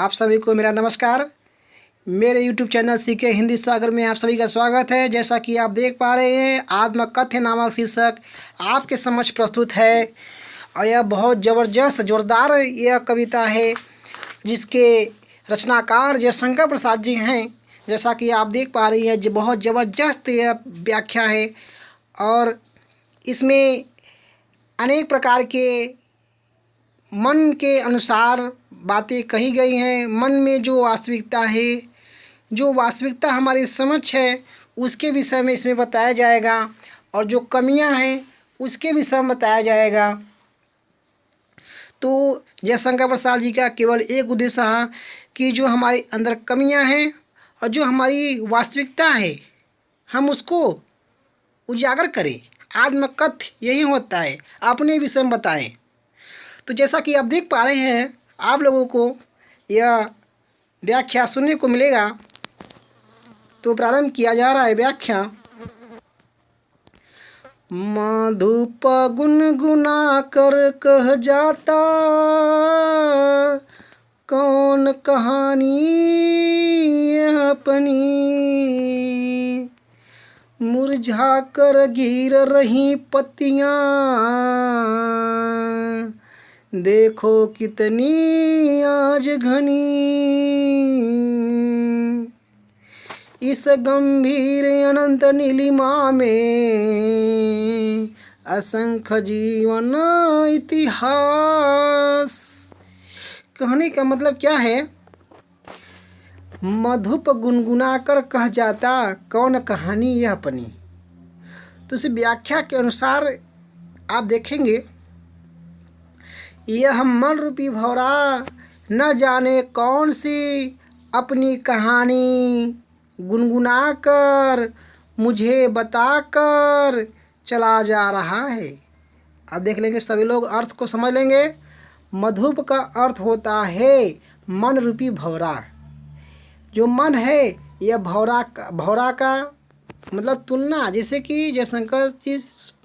आप सभी को मेरा नमस्कार। मेरे YouTube चैनल सीके हिंदी सागर में आप सभी का स्वागत है। जैसा कि आप देख पा रहे हैं, आत्मकथ्य नामक शीर्षक आपके समक्ष प्रस्तुत है और यह बहुत ज़बरदस्त जोरदार यह कविता है जिसके रचनाकार जयशंकर प्रसाद जी हैं। जैसा कि आप देख पा रही हैं, जो बहुत ज़बरदस्त यह व्याख्या है और इसमें अनेक प्रकार के मन के अनुसार बातें कही गई हैं। मन में जो वास्तविकता है, जो वास्तविकता हमारी समझ है, उसके विषय में इसमें बताया जाएगा और जो कमियां हैं उसके विषय में बताया जाएगा। तो जयशंकर प्रसाद जी का केवल एक उद्देश्य है कि जो हमारे अंदर कमियां हैं और जो हमारी वास्तविकता है, हम उसको उजागर करें। आत्मकथ्य यही होता है, अपने विषय में बताएं। तो जैसा कि आप देख पा रहे हैं, आप लोगों को यह व्याख्या सुनने को मिलेगा। तो प्रारंभ किया जा रहा है व्याख्या। मधुप गुनगुना कर कह जाता, कौन कहानी अपनी, मुरझा कर गिर रही पत्तियां, देखो कितनी आज घनी। इस गंभीर अनंत नीलिमा में असंख्य जीवन इतिहास। कहने का मतलब क्या है? मधुप गुनगुना कर कह जाता, कौन कहानी यह अपनी। तो इस व्याख्या के अनुसार आप देखेंगे, यह मन रूपी भौरा न जाने कौन सी अपनी कहानी गुनगुना कर मुझे बताकर चला जा रहा है। अब देख लेंगे, सभी लोग अर्थ को समझ लेंगे। मधुप का अर्थ होता है मन रूपी भौरा। जो मन है, यह भौरा का मतलब तुलना, जैसे कि जयशंकर जी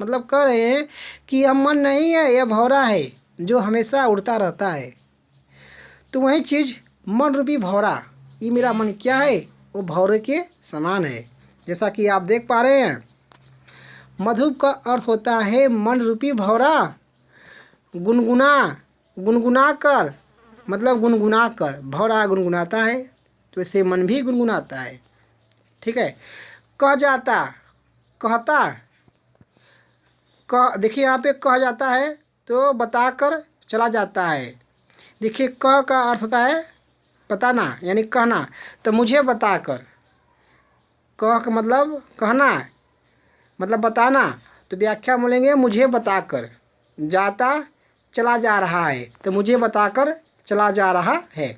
मतलब कह रहे हैं कि यह मन नहीं है, यह भौरा है जो हमेशा उड़ता रहता है। तो वही चीज़ मन रूपी भौरा, ये मेरा मन क्या है, वो भौरे के समान है। जैसा कि आप देख पा रहे हैं, मधुप का अर्थ होता है मन रूपी भौरा। गुनगुना कर मतलब गुनगुना कर, भौरा गुनगुनाता है तो इससे मन भी गुनगुनाता है। ठीक है। कह जाता, कहता, कह देखिए यहाँ पे कह जाता है तो बताकर चला जाता है। देखिए, कह का अर्थ होता है बताना, यानी कहना। तो मुझे बताकर, कह का मतलब कहना मतलब बताना। तो व्याख्या बोलेंगे मुझे बताकर, जाता चला जा रहा है तो मुझे बताकर चला जा रहा है।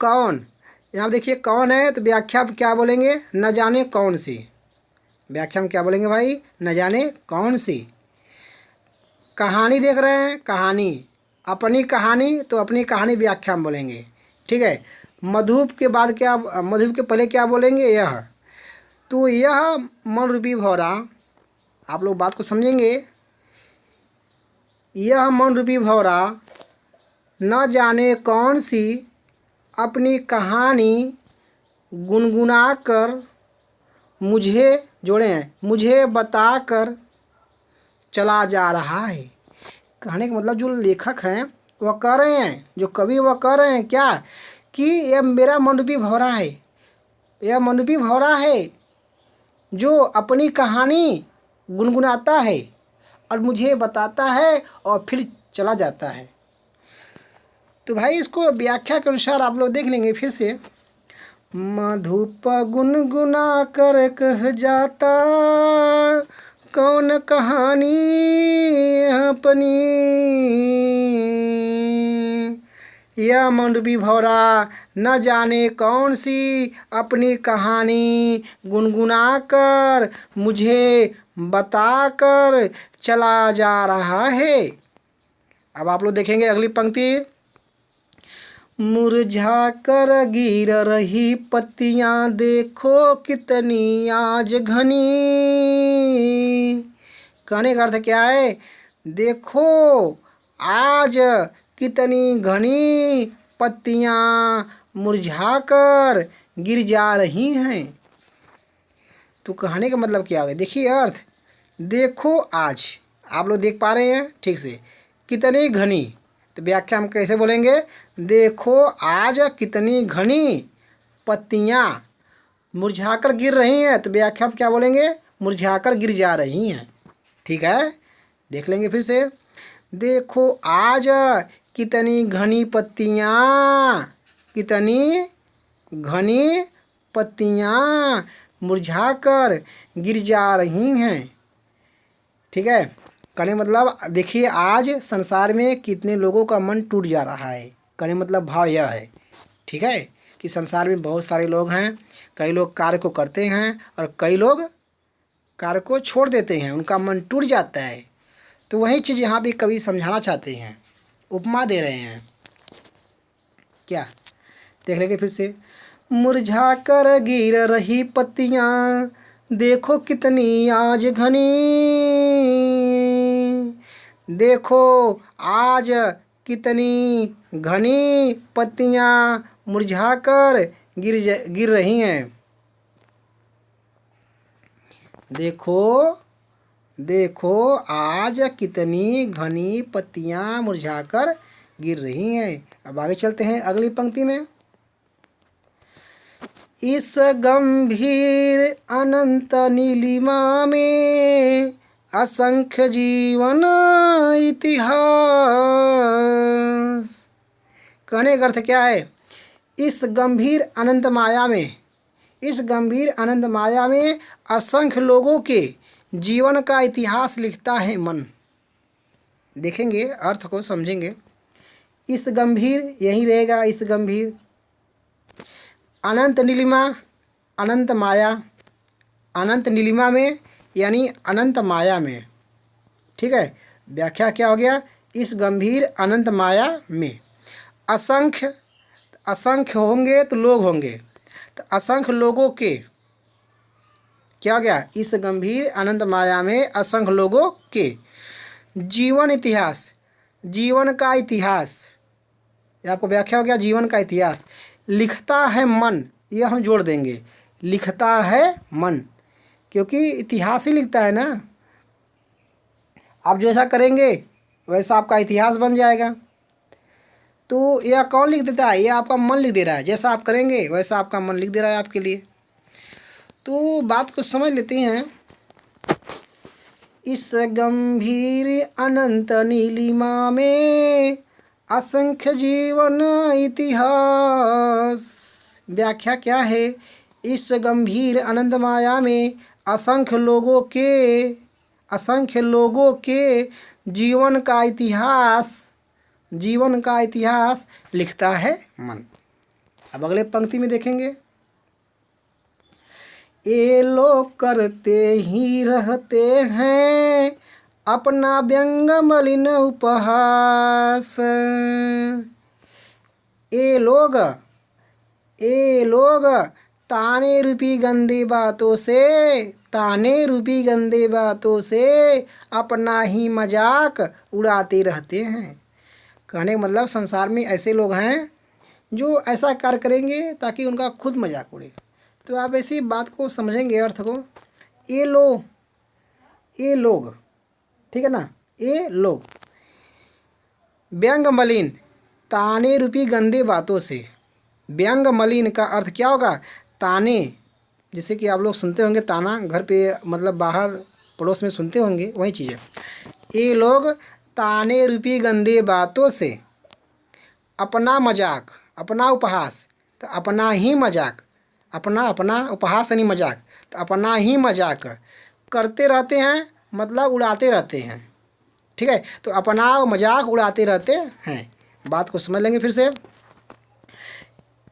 कौन, यहाँ देखिए कौन है, तो व्याख्या क्या बोलेंगे, न जाने कौन सी। व्याख्या में क्या बोलेंगे भाई, न जाने कौन सी। कहानी देख रहे हैं, कहानी, अपनी कहानी, तो अपनी कहानी व्याख्या में बोलेंगे। ठीक है। मधुप के बाद क्या, मधुप के पहले क्या बोलेंगे, यह। तो यह मन रूपी भौरा, आप लोग बात को समझेंगे। यह मन रूपी भौरा न जाने कौन सी अपनी कहानी गुनगुना कर मुझे, जोड़े हैं, मुझे बताकर चला जा रहा है। कहने का मतलब जो लेखक हैं वह कह रहे हैं, जो कवि वह कह रहे हैं क्या, कि यह मेरा मनरूपी भौरा है। यह मनरूपी भौरा है जो अपनी कहानी गुनगुनाता है और मुझे बताता है और फिर चला जाता है। तो भाई इसको व्याख्या के अनुसार आप लोग देख लेंगे फिर से। मधुप गुनगुना कर कह जाता, कौन कहानी अपनी, यह मन रूपी भौरा न जाने कौन सी अपनी कहानी गुनगुना कर मुझे बताकर चला जा रहा है। अब आप लोग देखेंगे अगली पंक्ति। मुरझा कर गिर रही पत्तियां, देखो कितनी आज घनी। कहने का अर्थ क्या है, देखो आज कितनी घनी पत्तियां मुरझाकर गिर जा रही हैं। तो कहने का मतलब क्या होगा, देखिए अर्थ। देखो आज, आप लोग देख पा रहे हैं ठीक से, कितनी घनी, तो व्याख्या हम कैसे बोलेंगे, देखो आज कितनी घनी पत्तियां मुरझाकर गिर रही हैं, तो व्याख्या हम क्या बोलेंगे, मुरझाकर गिर जा रही हैं। ठीक है, देख लेंगे फिर से। देखो आज कितनी घनी पत्तियां, कितनी घनी पत्तियां मुरझाकर गिर जा रही हैं। ठीक है, कहने मतलब देखिए आज संसार में कितने लोगों का मन टूट जा रहा है। कहने मतलब भाव यह है, ठीक है, कि संसार में बहुत सारे लोग हैं, कई लोग कार्य को करते हैं और कई लोग कार्य को छोड़ देते हैं, उनका मन टूट जाता है। तो वही चीज़ यहाँ भी कवि समझाना चाहते हैं, उपमा दे रहे हैं। क्या, देख लेंगे फिर से। मुरझा कर गिर रही पत्तियां, देखो कितनी आज घनी, देखो आज कितनी घनी पत्तियां मुरझाकर गिर रही हैं। देखो देखो आज कितनी घनी पत्तियां मुरझाकर गिर रही हैं। अब आगे चलते हैं अगली पंक्ति में। इस गंभीर अनंत नीलिमा में असंख्य जीवन इतिहास। कहने का अर्थ क्या है, इस गंभीर अनंत माया में, इस गंभीर अनंत माया में असंख्य लोगों के जीवन का इतिहास लिखता है मन। देखेंगे अर्थ को समझेंगे। इस गंभीर यही रहेगा, इस गंभीर अनंत नीलिमा, अनंत माया, अनंत नीलिमा में यानी अनंत माया में। ठीक है, व्याख्या क्या हो गया, इस गंभीर अनंत माया में असंख्य, असंख्य होंगे तो लोग होंगे, तो असंख्य लोगों के क्या हो गया, इस गंभीर अनंत माया में असंख्य लोगों के जीवन इतिहास, जीवन का इतिहास, ये आपको व्याख्या हो गया, जीवन का इतिहास लिखता है मन। यह हम जोड़ देंगे, लिखता है मन, क्योंकि इतिहास ही लिखता है ना। आप जैसा करेंगे वैसा आपका इतिहास बन जाएगा। तो यह कौन लिख देता है, यह आपका मन लिख दे रहा है, जैसा आप करेंगे वैसा आपका मन लिख दे रहा है आपके लिए। तो बात को समझ लेते हैं। इस गंभीर अनंत नीलिमा में असंख्य जीवन इतिहास। व्याख्या क्या है, इस गंभीर अनंत माया में असंख्य लोगों के जीवन का इतिहास, जीवन का इतिहास लिखता है मन। अब अगले पंक्ति में देखेंगे। ये लोग करते ही रहते हैं अपना व्यंग मलिन उपहास। ये लोग ताने रूपी गंदी बातों से, ताने रूपी गंदे बातों से अपना ही मजाक उड़ाते रहते हैं। कहने का मतलब संसार में ऐसे लोग हैं जो ऐसा कार्य करेंगे ताकि उनका खुद मजाक उड़े। तो आप ऐसी बात को समझेंगे अर्थ को। ये लोग, ठीक है ना, ये लोग व्यंग मलिन, ताने रूपी गंदे बातों से। व्यंग मलिन का अर्थ क्या होगा, ताने, जैसे कि आप लोग सुनते होंगे ताना, घर पे मतलब बाहर पड़ोस में सुनते होंगे, वही चीज़ है। ये लोग ताने रूपी गंदे बातों से अपना मजाक, अपना उपहास, तो अपना ही मजाक, अपना उपहास यानी मजाक, तो अपना ही मजाक करते रहते हैं, मतलब उड़ाते रहते हैं। ठीक है, तो अपना मजाक उड़ाते रहते हैं। बात को समझ लेंगे फिर से।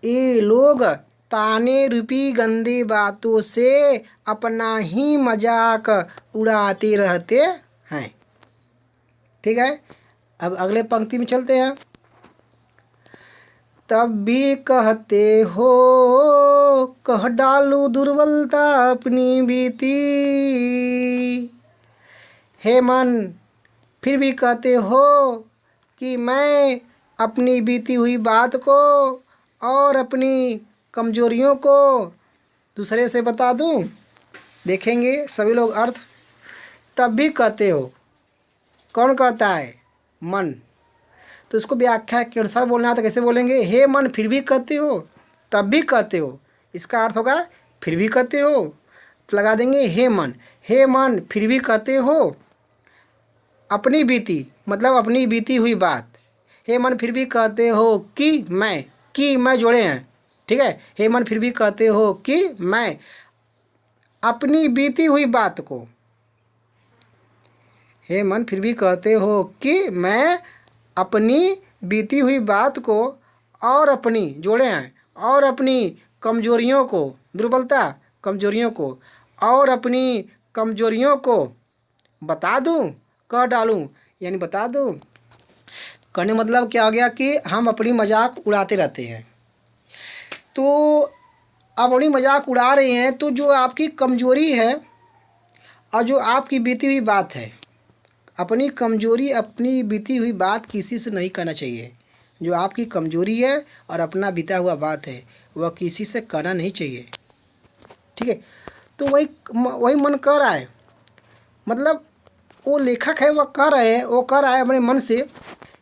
ये लोग ताने रूपी गंदी बातों से अपना ही मजाक उड़ाते रहते हैं। ठीक है, अब अगले पंक्ति में चलते हैं। तब भी कहते हो कह डालूं दुर्बलता अपनी बीती। हे मन, फिर भी कहते हो कि मैं अपनी बीती हुई बात को और अपनी कमजोरियों को दूसरे से बता दूं। देखेंगे सभी लोग अर्थ। तब भी कहते हो, कौन कहता है? मन। तो इसको व्याख्या के अनुसार बोलना है तो कैसे बोलेंगे? हे मन फिर भी कहते हो, तब भी कहते हो। इसका अर्थ होगा फिर भी कहते हो, तो लगा देंगे हे मन। हे मन फिर भी कहते हो अपनी बीती, मतलब अपनी बीती हुई बात। हे मन फिर भी कहते हो कि मैं जोड़े हैं, ठीक है। हे मन फिर भी कहते हो कि मैं अपनी बीती हुई बात को, हे मन फिर भी कहते हो कि मैं अपनी बीती हुई बात को और अपनी जोड़े हैं, और अपनी कमजोरियों को, दुर्बलता कमजोरियों को, और अपनी कमजोरियों को बता दूं, कह डालूं, यानी बता दूं। कहने मतलब क्या हो गया कि हम अपनी मजाक उड़ाते रहते हैं। तो आप अपनी मजाक उड़ा रहे हैं, तो जो आपकी कमजोरी है और जो आपकी बीती हुई बात है, अपनी कमजोरी अपनी बीती हुई बात किसी से नहीं कहना चाहिए। जो आपकी कमजोरी है और अपना बीता हुआ बात है वह किसी से कहना नहीं चाहिए, ठीक है। तो वही मन कह रहा है, मतलब वो लेखक है, वह कह रहा है अपने मन से,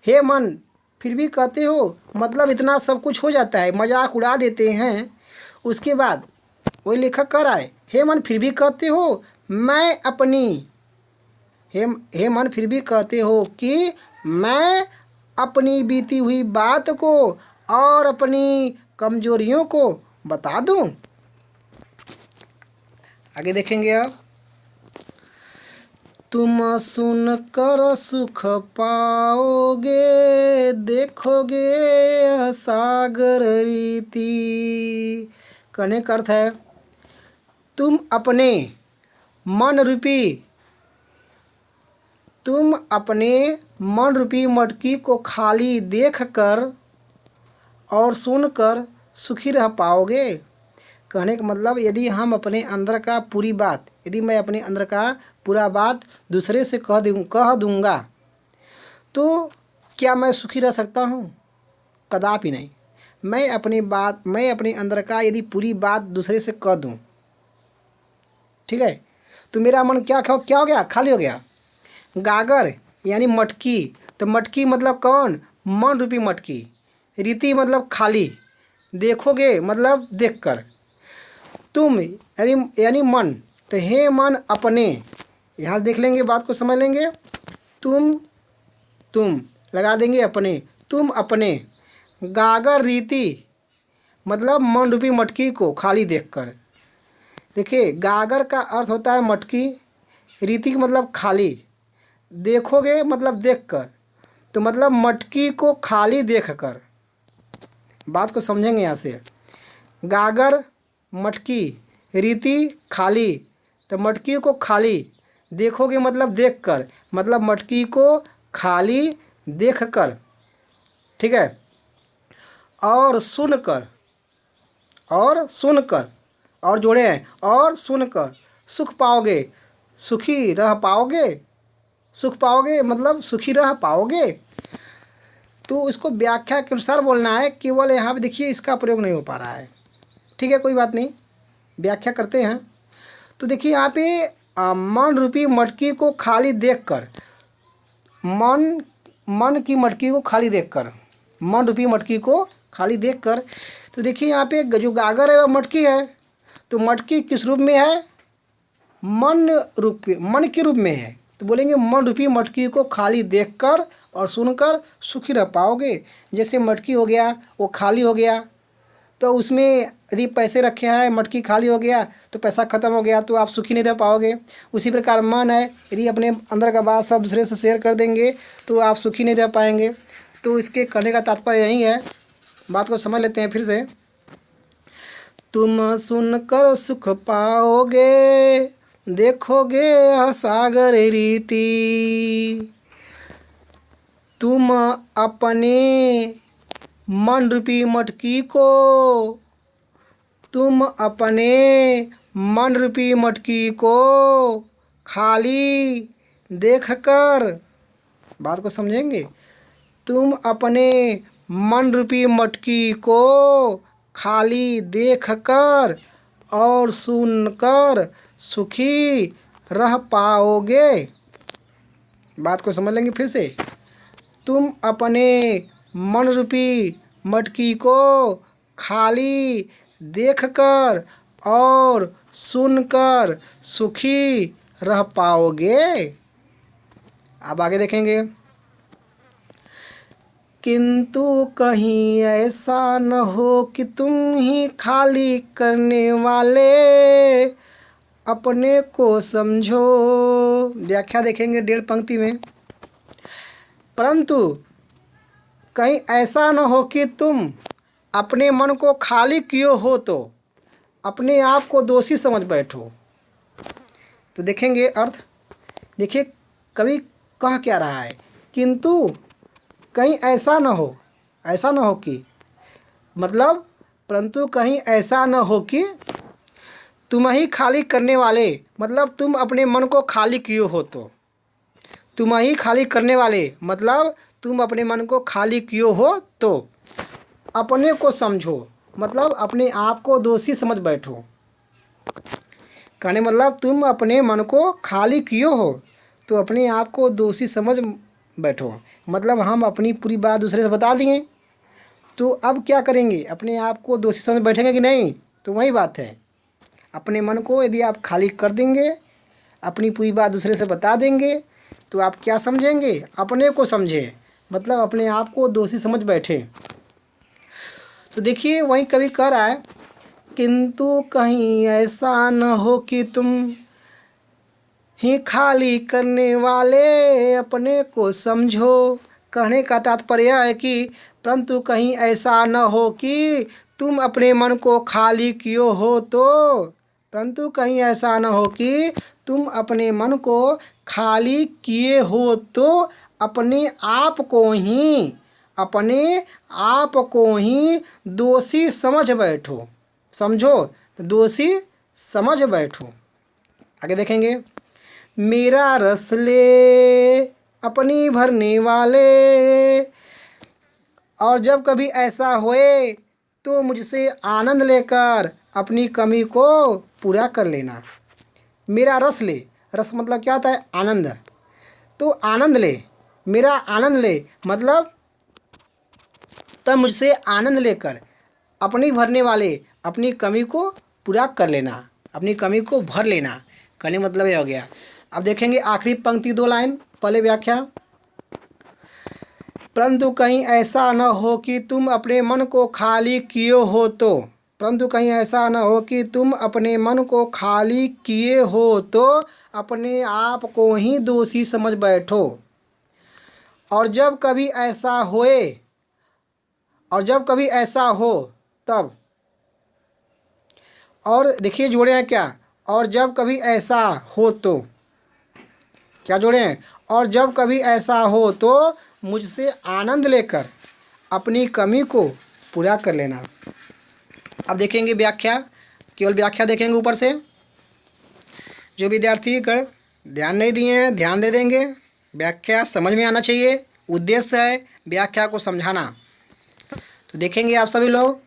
हे मन फिर भी कहते हो, मतलब इतना सब कुछ हो जाता है, मजाक उड़ा देते हैं। उसके बाद वही लेखक कह रहा है, हे मन फिर भी कहते हो मैं अपनी, हे मन फिर भी कहते हो कि मैं अपनी बीती हुई बात को और अपनी कमजोरियों को बता दूं। आगे देखेंगे अब। तुम सुनकर सुख पाओगे, देखोगे सागर रीति। कहने का अर्थ है, तुम अपने मन रूपी मटकी को खाली देखकर और सुनकर सुखी रह पाओगे। कहने का मतलब, यदि हम अपने अंदर का पूरी बात, यदि मैं अपने अंदर का पूरा बात दूसरे से कह दूंगा तो क्या मैं सुखी रह सकता हूँ? कदापि नहीं। मैं अपने अंदर का यदि पूरी बात दूसरे से कह दूँ, ठीक है, तो मेरा मन क्या हो गया? खाली हो गया। गागर यानी मटकी, तो मटकी मतलब कौन? मन रूपी मटकी। रीति मतलब खाली। देखोगे मतलब देखकर। तुम यानी मन, तो हे मन अपने, यहाँ देख लेंगे, बात को समझ लेंगे। तुम लगा देंगे अपने, तुम अपने गागर रीति मतलब मन रूपी मटकी को खाली देखकर। देखिए, गागर का अर्थ होता है मटकी, रीति मतलब खाली, देखोगे मतलब देखकर, तो मतलब मटकी को खाली देखकर। बात को समझेंगे यहाँ से। गागर मटकी, रीति खाली, तो मटकी को खाली देखोगे मतलब देखकर, मतलब मटकी को खाली देखकर, ठीक है। और सुनकर और जोड़े हैं, और सुनकर सुख पाओगे, सुखी रह पाओगे। सुख पाओगे मतलब सुखी रह पाओगे। तो इसको व्याख्या के अनुसार बोलना है, केवल यहाँ पे देखिए इसका प्रयोग नहीं हो पा रहा है, ठीक है, कोई बात नहीं, व्याख्या करते हैं। तो देखिए यहाँ पे मन रूपी मटकी को खाली देखकर, मन की मटकी को खाली देखकर, मन रूपी मटकी को खाली देखकर। तो देखिए यहाँ पे जो गागर है वह मटकी है, तो मटकी किस रूप में है? मन के रूप में है। तो बोलेंगे मन रूपी मटकी को खाली देखकर और सुनकर सुखी रह पाओगे। जैसे मटकी हो गया, वो खाली हो गया, तो उसमें यदि पैसे रखे हैं, मटकी खाली हो गया तो पैसा ख़त्म हो गया, तो आप सुखी नहीं रह पाओगे। उसी प्रकार मन है, यदि अपने अंदर का बात सब दूसरे से शेयर कर देंगे तो आप सुखी नहीं रह पाएंगे। तो इसके कहने का तात्पर्य यही है। बात को समझ लेते हैं फिर से। तुम सुनकर सुख पाओगे, देखोगे सागर रीति। तुम अपने मन रूपी मटकी को खाली देखकर, बात को समझेंगे, तुम अपने मन रूपी मटकी को खाली देखकर और सुनकर सुखी रह पाओगे। बात को समझ लेंगे फिर से। तुम अपने मन रूपी मटकी को खाली देखकर और सुनकर सुखी रह पाओगे। अब आगे देखेंगे। किंतु कहीं ऐसा न हो कि तुम ही खाली करने वाले अपने को समझो। व्याख्या देखेंगे 1.5 पंक्ति में। परंतु कहीं ऐसा न हो कि तुम अपने मन को खाली किए हो तो अपने आप को दोषी समझ बैठो। तो देखेंगे अर्थ। देखिए कवि कह क्या रहा है, किंतु कहीं ऐसा न हो कि, मतलब परंतु कहीं ऐसा न हो कि तुम ही खाली करने वाले, मतलब तुम अपने मन को खाली किए हो तो, तुम ही खाली करने वाले मतलब तुम अपने मन को खाली किए हो तो अपने को समझो, मतलब अपने आप को दोषी समझ बैठो। कहने मतलब तुम अपने मन को खाली किए हो तो अपने आप को दोषी समझ बैठो, मतलब हम अपनी पूरी बात दूसरे से बता दिए तो अब क्या करेंगे, अपने आप को दोषी समझ बैठेंगे कि नहीं। तो वही बात है, अपने मन को यदि आप खाली कर देंगे, अपनी पूरी बात दूसरे से बता देंगे तो आप क्या समझेंगे, अपने को समझे, मतलब अपने आप को दोषी समझ बैठे। तो देखिए वही कवि कह रहा है, किंतु कहीं ऐसा न हो कि तुम ही खाली करने वाले अपने को समझो। कहने का तात्पर्य है कि परंतु कहीं ऐसा न हो कि तुम अपने मन को खाली किए हो तो, परंतु कहीं ऐसा न हो कि तुम अपने मन को खाली किए हो तो अपने आप को ही दोषी समझ बैठो। समझो तो दोषी समझ बैठो। आगे देखेंगे। मेरा रस ले अपनी भरने वाले, और जब कभी ऐसा होए तो मुझसे आनंद लेकर अपनी कमी को पूरा कर लेना। मेरा रस ले, रस मतलब क्या होता है, आनंद। तो आनंद ले, मेरा आनंद ले मतलब तब मुझसे आनंद लेकर अपनी भरने वाले अपनी कमी को पूरा कर लेना, अपनी कमी को भर लेना। कहने मतलब ये हो गया। अब देखेंगे आखिरी पंक्ति 2 लाइन, पहले व्याख्या। परंतु कहीं ऐसा न हो कि तुम अपने मन को खाली किए हो तो, परंतु कहीं ऐसा न हो कि तुम अपने मन को खाली किए हो तो अपने आप को ही दोषी समझ बैठो। और जब कभी ऐसा हो तब, और देखिए जोड़े हैं क्या, और जब कभी ऐसा हो तो, क्या जोड़े हैं, और जब कभी ऐसा हो तो मुझसे आनंद लेकर अपनी कमी को पूरा कर लेना। अब देखेंगे व्याख्या, केवल व्याख्या देखेंगे ऊपर से। जो विद्यार्थी कर ध्यान नहीं दिए हैं ध्यान दे देंगे, व्याख्या समझ में आना चाहिए, उद्देश्य है व्याख्या को समझाना। तो देखेंगे आप सभी लोग।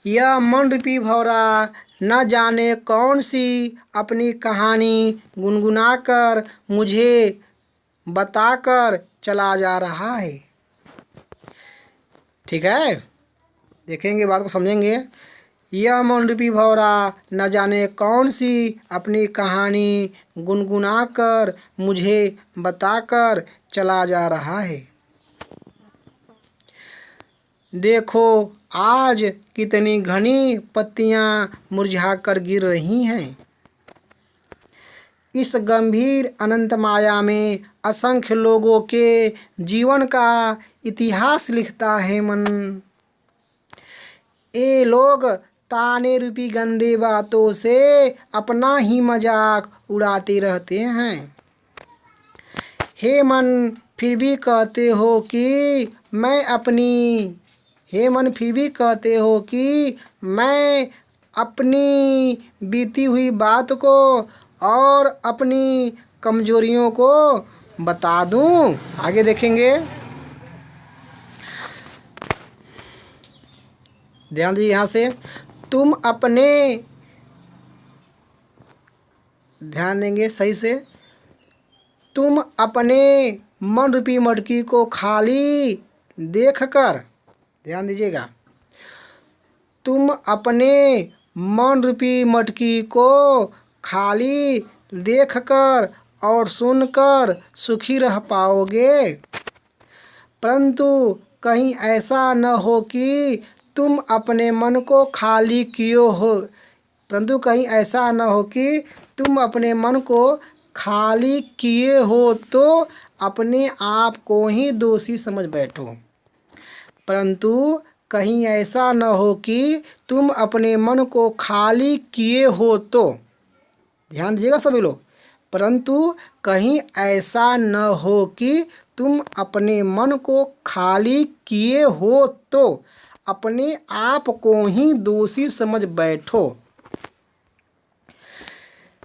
यह मन रूपी भौरा न जाने कौन सी अपनी कहानी गुनगुनाकर मुझे बताकर चला जा रहा है। ठीक है, देखेंगे बात को समझेंगे। यह मन रूपी भौरा न जाने कौन सी अपनी कहानी गुनगुनाकर मुझे बताकर चला जा रहा है। देखो आज कितनी घनी पत्तियां मुरझाकर गिर रही हैं। इस गंभीर अनंत माया में असंख्य लोगों के जीवन का इतिहास लिखता है मन। ये लोग ताने रूपी गंदे बातों से अपना ही मजाक उड़ाते रहते हैं। हे मन फिर भी कहते हो कि मैं अपनी बीती हुई बात को और अपनी कमजोरियों को बता दूं? आगे देखेंगे, ध्यान दीजिए यहाँ से। तुम अपने, ध्यान देंगे सही से, तुम अपने मन रूपी मटकी को खाली देखकर, ध्यान दीजिएगा, तुम अपने मन रूपी मटकी को खाली देखकर और सुनकर सुखी रह पाओगे, परंतु कहीं ऐसा न हो कि तुम अपने मन को खाली किए हो, परंतु कहीं ऐसा न हो कि तुम अपने मन को खाली किए हो तो अपने आप को ही दोषी समझ बैठो, परंतु कहीं ऐसा न हो कि तुम अपने मन को खाली किए हो तो, ध्यान दीजिएगा सभी लोग, परंतु कहीं ऐसा न हो कि तुम अपने मन को खाली किए हो तो अपने आप को ही दोषी समझ बैठो।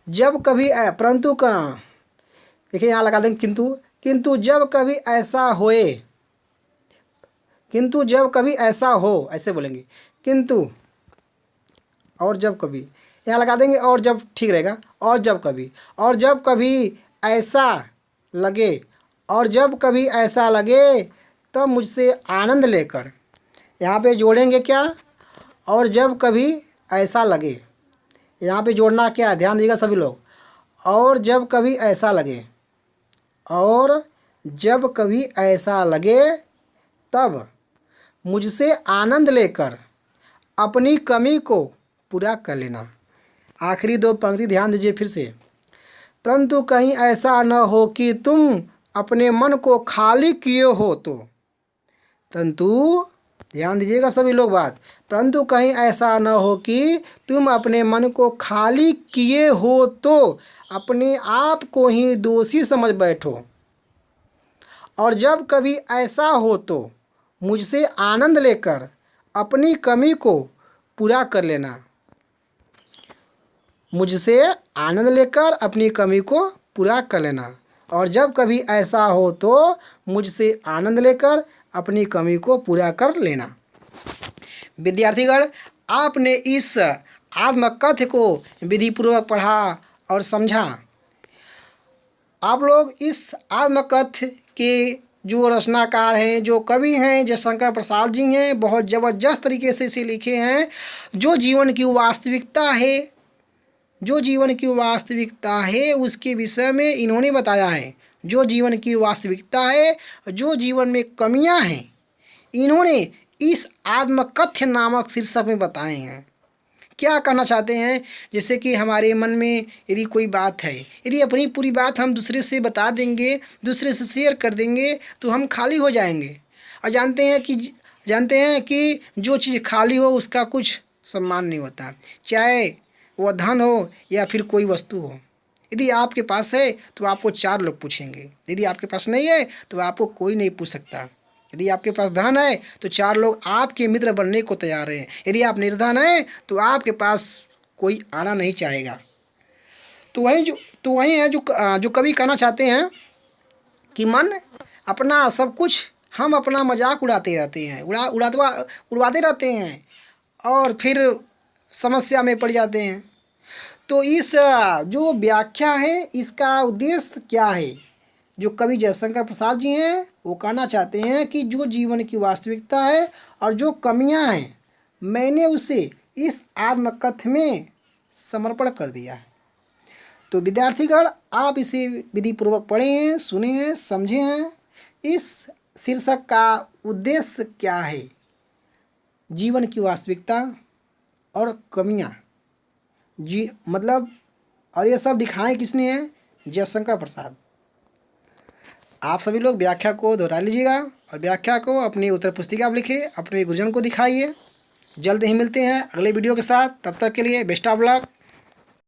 जब कभी परंतु का, देखिए यहाँ लगा देंगे किंतु, किंतु जब कभी ऐसा होए, किंतु जब कभी ऐसा हो, ऐसे बोलेंगे किंतु, और जब कभी यहाँ लगा देंगे, और जब ठीक रहेगा, और जब कभी, और जब कभी ऐसा लगे, और जब कभी ऐसा लगे तब मुझसे आनंद लेकर, यहाँ पे जोड़ेंगे क्या, और जब कभी ऐसा लगे, यहाँ पे जोड़ना क्या है, ध्यान दीजिएगा सभी लोग, और जब कभी ऐसा लगे, और जब कभी ऐसा लगे तब मुझसे आनंद लेकर अपनी कमी को पूरा कर लेना। आखिरी दो पंक्ति ध्यान दीजिए फिर से, परंतु कहीं ऐसा न हो कि तुम अपने मन को खाली किए हो तो, परंतु ध्यान दीजिएगा सभी लोग बात, परंतु कहीं ऐसा न हो कि तुम अपने मन को खाली किए हो तो अपने आप को ही दोषी समझ बैठो, और जब कभी ऐसा हो तो मुझसे आनंद लेकर अपनी कमी को पूरा कर लेना। मुझसे आनंद लेकर अपनी कमी को पूरा कर लेना, और जब कभी ऐसा हो तो मुझसे आनंद लेकर अपनी कमी को पूरा कर लेना। विद्यार्थीगण, आपने इस आत्मकथ्य को विधिपूर्वक पढ़ा और समझा। आप लोग इस आत्मकथ्य के जो रचनाकार हैं, जो कवि हैं, जयशंकर प्रसाद जी हैं, बहुत ज़बरदस्त तरीके से इसे लिखे हैं। जो जीवन की वास्तविकता है, जो जीवन की वास्तविकता है उसके विषय में इन्होंने बताया है। जो जीवन की वास्तविकता है, जो जीवन में कमियां हैं, इन्होंने इस आत्मकथ्य नामक शीर्षक में बताए हैं। क्या कहना चाहते हैं, जैसे कि हमारे मन में यदि कोई बात है, यदि अपनी पूरी बात हम दूसरे से बता देंगे, दूसरे से शेयर कर देंगे तो हम खाली हो जाएंगे। और जानते हैं कि जो चीज़ खाली हो उसका कुछ सम्मान नहीं होता, चाहे वह धन हो या फिर कोई वस्तु हो। यदि आपके पास है तो आपको 4 लोग पूछेंगे, यदि आपके पास नहीं है तो आपको कोई नहीं पूछ सकता। यदि आपके पास धन है तो 4 लोग आपके मित्र बनने को तैयार हैं। यदि आप निर्धन हैं तो आपके पास कोई आना नहीं चाहेगा। तो वही है जो कवि कहना चाहते हैं कि मन अपना सब कुछ, हम अपना मजाक उड़ाते रहते हैं, उड़वाते रहते हैं और फिर समस्या में पड़ जाते हैं। तो इस जो व्याख्या है इसका उद्देश्य क्या है, जो कवि जयशंकर प्रसाद जी हैं वो कहना चाहते हैं कि जो जीवन की वास्तविकता है और जो कमियां हैं, मैंने उसे इस आत्मकथ्य में समर्पण कर दिया है। तो विद्यार्थीगण, आप इसे विधिपूर्वक पढ़े हैं, सुने हैं, समझे हैं। इस शीर्षक का उद्देश्य क्या है, जीवन की वास्तविकता और कमियां, जी मतलब, और ये सब दिखाएं किसने है, जयशंकर प्रसाद। आप सभी लोग व्याख्या को दोहरा लीजिएगा और व्याख्या को अपनी उत्तर पुस्तिका में लिखिए, अपने गुरुजन को दिखाइए। जल्द ही मिलते हैं अगले वीडियो के साथ, तब तक के लिए बेस्ट ऑफ लक।